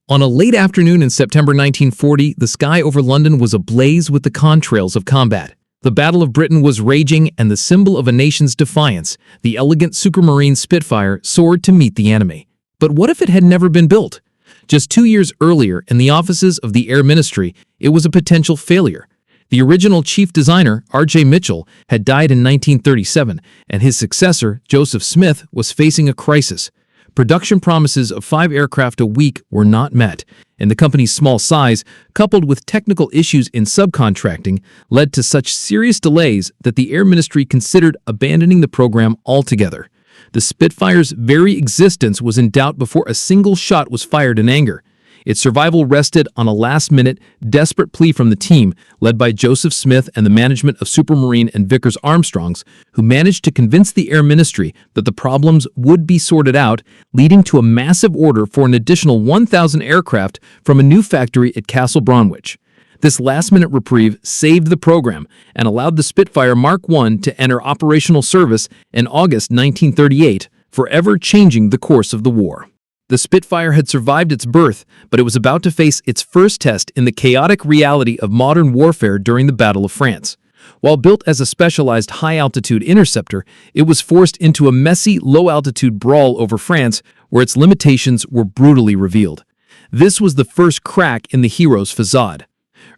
On a late afternoon in September 1940, the sky over London was ablaze with the contrails of combat. The Battle of Britain was raging, and the symbol of a nation's defiance, the elegant supermarine Spitfire, soared to meet the enemy. But what if it had never been built? Just 2 years earlier, in the offices of the Air Ministry, it was a potential failure. The original chief designer, R.J. Mitchell, had died in 1937, and his successor, Joseph Smith, was facing a crisis. Production promises of 5 aircraft a week were not met, and the company's small size, coupled with technical issues in subcontracting, led to such serious delays that the Air Ministry considered abandoning the program altogether. The Spitfire's very existence was in doubt before a single shot was fired in anger. Its survival rested on a last-minute, desperate plea from the team, led by Joseph Smith and the management of Supermarine and Vickers Armstrongs, who managed to convince the Air Ministry that the problems would be sorted out, leading to a massive order for an additional 1,000 aircraft from a new factory at Castle Bromwich. This last-minute reprieve saved the program and allowed the Spitfire Mark I to enter operational service in August 1938, forever changing the course of the war. The Spitfire had survived its birth, but it was about to face its first test in the chaotic reality of modern warfare during the Battle of France. While built as a specialized high-altitude interceptor, it was forced into a messy, low-altitude brawl over France, where its limitations were brutally revealed. This was the first crack in the hero's facade.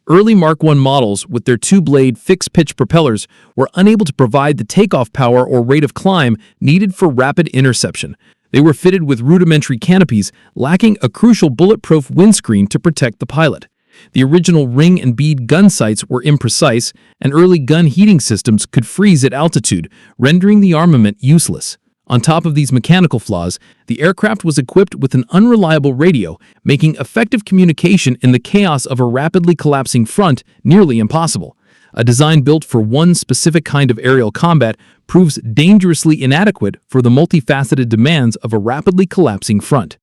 Early Mark I models, with their 2-blade fixed-pitch propellers, were unable to provide the takeoff power or rate of climb needed for rapid interception. They were fitted with rudimentary canopies, lacking a crucial bulletproof windscreen to protect the pilot. The original ring and bead gun sights were imprecise, and early gun heating systems could freeze at altitude, rendering the armament useless. On top of these mechanical flaws, the aircraft was equipped with an unreliable radio, making effective communication in the chaos of a rapidly collapsing front nearly impossible. A design built for one specific kind of aerial combat proves dangerously inadequate for the multifaceted demands of a rapidly collapsing front.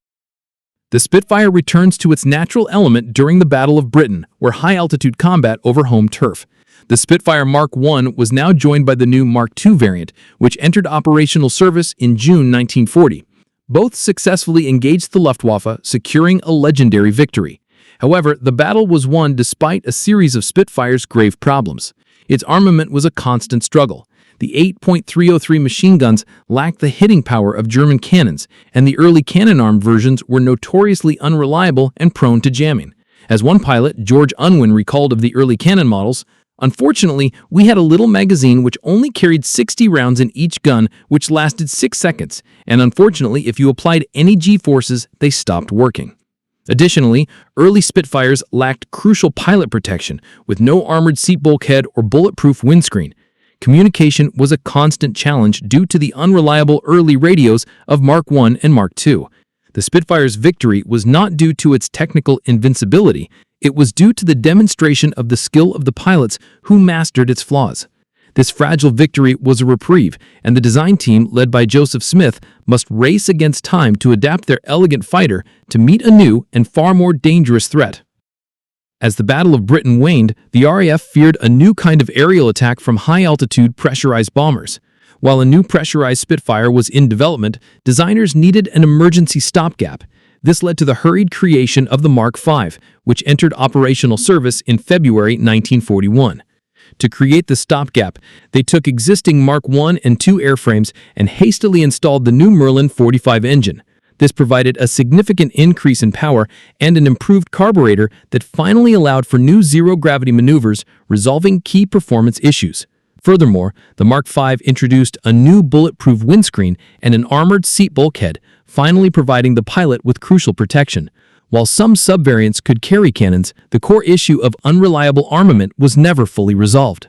The Spitfire returns to its natural element during the Battle of Britain, where high-altitude combat over home turf. The Spitfire Mark I was now joined by the new Mark II variant, which entered operational service in June 1940. Both successfully engaged the Luftwaffe, securing a legendary victory. However, the battle was won despite a series of Spitfire's grave problems. Its armament was a constant struggle. The 8.303 machine guns lacked the hitting power of German cannons, and the early cannon-armed versions were notoriously unreliable and prone to jamming. As one pilot, George Unwin, recalled of the early cannon models, "Unfortunately, we had a little magazine which only carried 60 rounds in each gun, which lasted 6 seconds, and unfortunately, if you applied any G-forces, they stopped working." Additionally, early Spitfires lacked crucial pilot protection, with no armored seat bulkhead or bulletproof windscreen. Communication was a constant challenge due to the unreliable early radios of Mark I and Mark II. The Spitfire's victory was not due to its technical invincibility, it was due to the demonstration of the skill of the pilots who mastered its flaws. This fragile victory was a reprieve, and the design team, led by Joseph Smith, must race against time to adapt their elegant fighter to meet a new and far more dangerous threat. As the Battle of Britain waned, the RAF feared a new kind of aerial attack from high-altitude pressurized bombers. While a new pressurized Spitfire was in development, designers needed an emergency stopgap. This led to the hurried creation of the Mark V, which entered operational service in February 1941. To create the stopgap, they took existing Mark I and II airframes and hastily installed the new Merlin 45 engine. This provided a significant increase in power and an improved carburetor that finally allowed for new zero-gravity maneuvers, resolving key performance issues. Furthermore, the Mark V introduced a new bulletproof windscreen and an armored seat bulkhead, finally providing the pilot with crucial protection. While some subvariants could carry cannons, the core issue of unreliable armament was never fully resolved.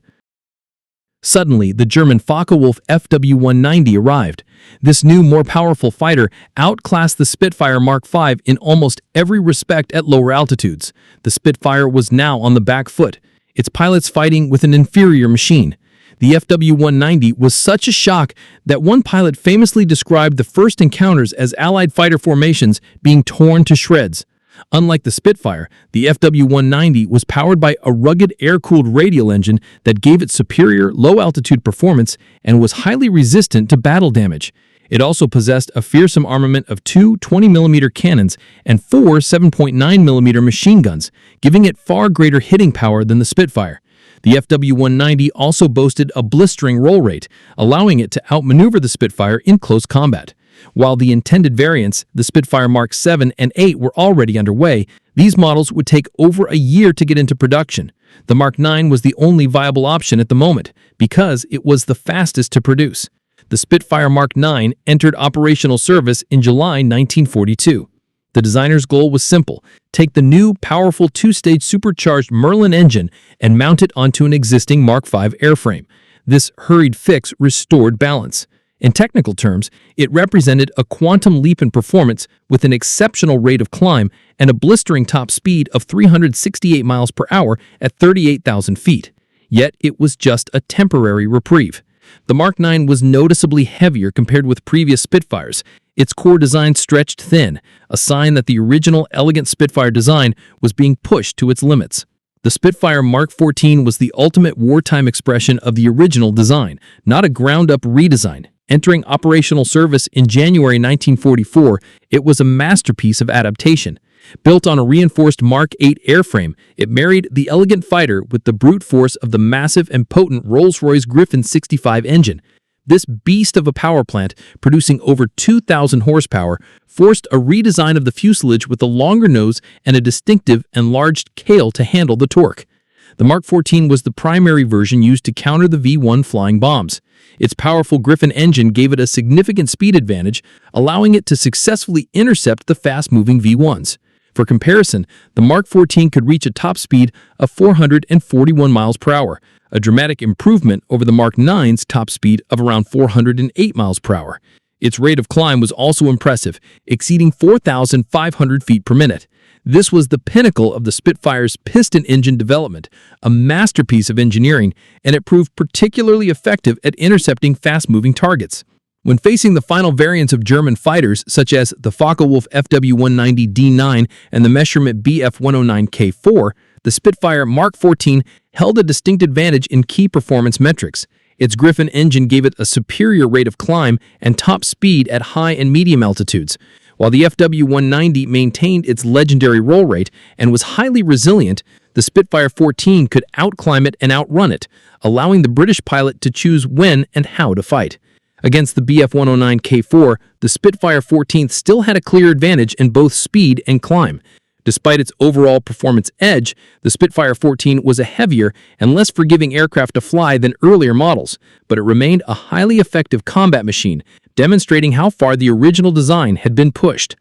Suddenly, the German Focke-Wulf FW-190 arrived. This new, more powerful fighter outclassed the Spitfire Mark V in almost every respect at lower altitudes. The Spitfire was now on the back foot, its pilots fighting with an inferior machine. The FW-190 was such a shock that one pilot famously described the first encounters as Allied fighter formations being torn to shreds. Unlike the Spitfire, the FW-190 was powered by a rugged air-cooled radial engine that gave it superior low-altitude performance and was highly resistant to battle damage. It also possessed a fearsome armament of two 20mm cannons and four 7.9mm machine guns, giving it far greater hitting power than the Spitfire. The FW-190 also boasted a blistering roll rate, allowing it to outmaneuver the Spitfire in close combat. While the intended variants, the Spitfire Mark VII and VIII, were already underway, these models would take over a year to get into production. The Mark IX was the only viable option at the moment, because it was the fastest to produce. The Spitfire Mark IX entered operational service in July 1942. The designer's goal was simple: take the new, powerful two-stage supercharged Merlin engine and mount it onto an existing Mark V airframe. This hurried fix restored balance. In technical terms, it represented a quantum leap in performance with an exceptional rate of climb and a blistering top speed of 368 miles per hour at 38,000 feet. Yet it was just a temporary reprieve. The Mark IX was noticeably heavier compared with previous Spitfires. Its core design stretched thin, a sign that the original elegant Spitfire design was being pushed to its limits. The Spitfire Mark XIV was the ultimate wartime expression of the original design, not a ground-up redesign. Entering operational service in January 1944, it was a masterpiece of adaptation. Built on a reinforced Mark VIII airframe, it married the elegant fighter with the brute force of the massive and potent Rolls-Royce Griffin 65 engine. This beast of a power plant, producing over 2,000 horsepower, forced a redesign of the fuselage with a longer nose and a distinctive enlarged tail to handle the torque. The Mark XIV was the primary version used to counter the V-1 flying bombs. Its powerful Griffin engine gave it a significant speed advantage, allowing it to successfully intercept the fast-moving V-1s. For comparison, the Mark XIV could reach a top speed of 441 miles per hour, a dramatic improvement over the Mark IX's top speed of around 408 miles per hour. Its rate of climb was also impressive, exceeding 4,500 feet per minute. This was the pinnacle of the Spitfire's piston engine development, a masterpiece of engineering, and it proved particularly effective at intercepting fast-moving targets. When facing the final variants of German fighters, such as the Focke-Wulf FW-190D9 and the Messerschmitt Bf-109K4, the Spitfire Mark XIV held a distinct advantage in key performance metrics. Its Griffin engine gave it a superior rate of climb and top speed at high and medium altitudes, while the FW-190 maintained its legendary roll rate and was highly resilient. The Spitfire 14 could outclimb it and outrun it, allowing the British pilot to choose when and how to fight. Against the Bf-109K4, the Spitfire 14 still had a clear advantage in both speed and climb. Despite its overall performance edge, the Spitfire 14 was a heavier and less forgiving aircraft to fly than earlier models, but it remained a highly effective combat machine, demonstrating how far the original design had been pushed.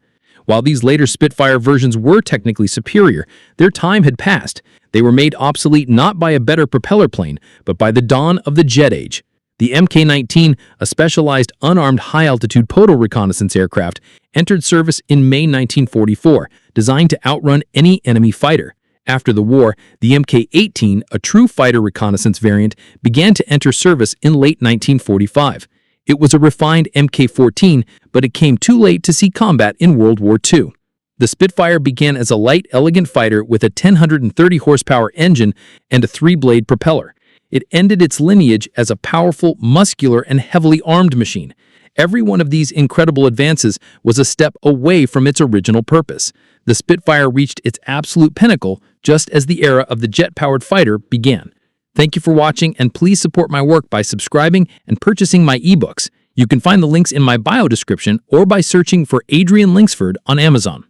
While these later Spitfire versions were technically superior, their time had passed. They were made obsolete not by a better propeller plane, but by the dawn of the jet age. The Mk-19, a specialized unarmed high-altitude podal reconnaissance aircraft, entered service in May 1944, designed to outrun any enemy fighter. After the war, the Mk-18, a true fighter reconnaissance variant, began to enter service in late 1945. It was a refined Mk-14, but it came too late to see combat in World War II. The Spitfire began as a light, elegant fighter with a 1,030 horsepower engine and a three-blade propeller. It ended its lineage as a powerful, muscular, and heavily armed machine. Every one of these incredible advances was a step away from its original purpose. The Spitfire reached its absolute pinnacle just as the era of the jet-powered fighter began. Thank you for watching, and please support my work by subscribing and purchasing my ebooks. You can find the links in my bio description or by searching for Adrian Linksford on Amazon.